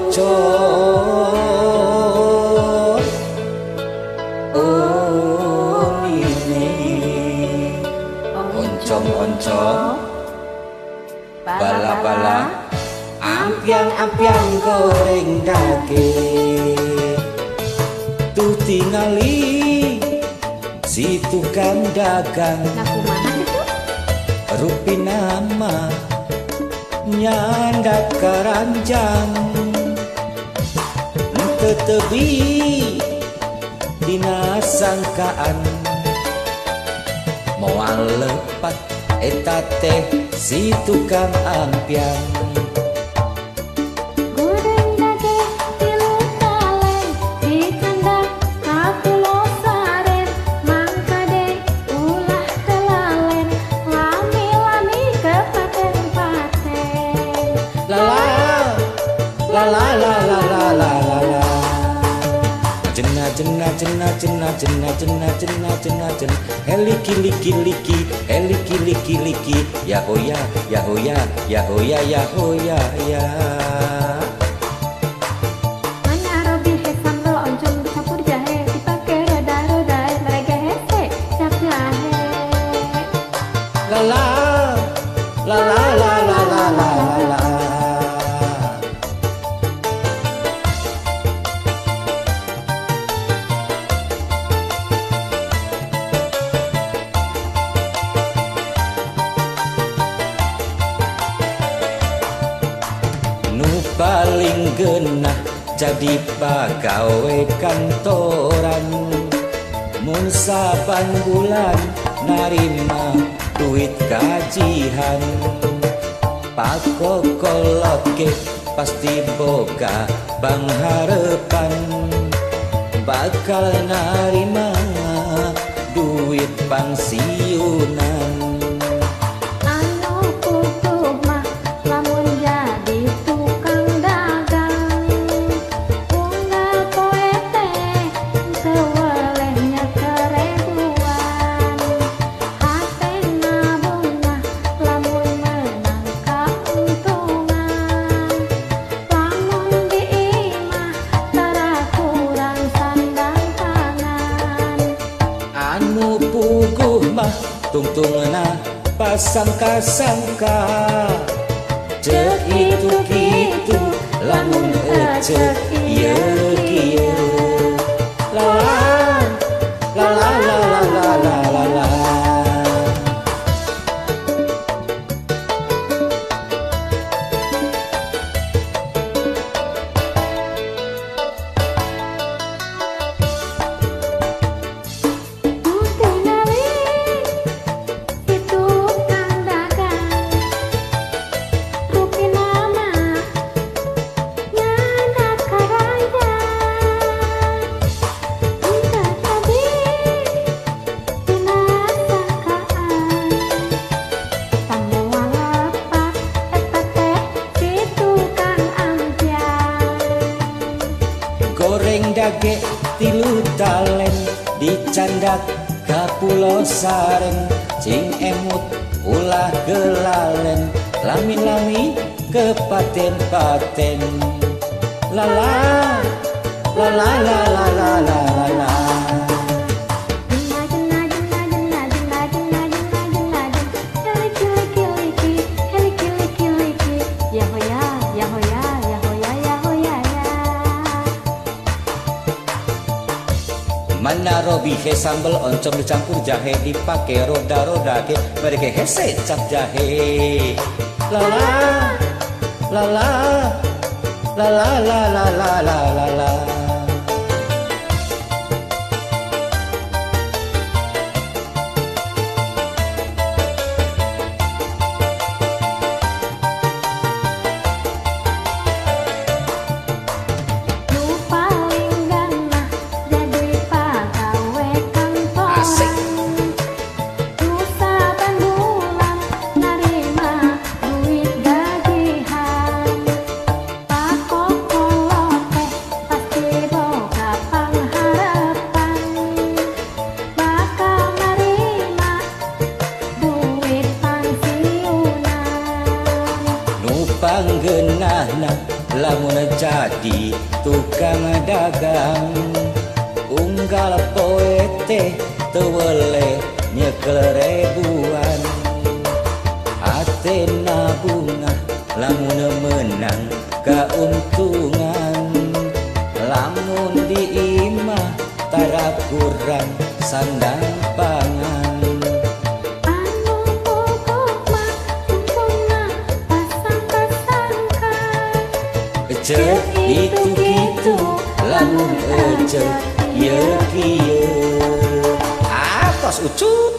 Oncom oh ini oncom-oncom bala-bala ampiang-ampiang goreng daging tuh tingali si tukang dagang Naku mana itu? rupi nama nyandak keranjang tetebi dina sangkaan moal lepat eta teh si tukang ampiang Goreng daging tilu talen dicandak ka Pulau Saren mangka deui ulah kelalen lami-lami ke paten-paten la la la la la la la la la jenna jenna jenna jenna jenna jenna jenna jenna jenna heliki liki liki heliki liki liki ya hoya ya hoya ya hoya ya hoya ya Mana Robi hesan lo oncom dicampur jahe dipake roda-roda mereka hese cap jahe la la la la la la la la la nu paling genah jadi pagawe kantoran mun saban bulan narima duit gajian pakokolot ge pasti boga bangharepan bakal narima duit pangsiunan anu putuh mah lamun jadi tukang dagang unggal poe teh teu welehnya kerebuan hate nabung mah lamun menang kauntungan lamun diimah tara kurang sandang tangan anu puguh mah tungtungna pasangka-sangka cek itu gitu lamun cek ieu kieu la la la la la la la la Tingali si tukang dagang rupi nama nyandak keranjang entah tadi dina sangkaan tamuang lepak eta teh si tukang ampiang goreng dage tilu talen dicandak ka Pulau Saren cing emut ulah gelalen lami-lami ke paten-paten la la la la la la la la la la Jenna jenna jenna jenna jenna jenna jenna jenna jenna heliki liki liki heliki liki liki ya hoya ya hoya ya hoya ya hoya ya mana Robi he sambel oncom dicampur jahe dipake roda-roda ke mereka hese cap jahe la la la la la la la la la la la la nu paling ganah jadi pagawe Asik. kantoran nu saban bulan narima duit gajian pakokolot teh pasti panggenahna lamun jadi tukang dagang unggal poe teh teu weleh nyekel rebuan atena bunga lamun menang kauntungan lamun diimah tara kurang sandang pangan anu pokok mah sempurna pasang-pasangkan cek itu gitu lamun ecek ieu kieu atos ucut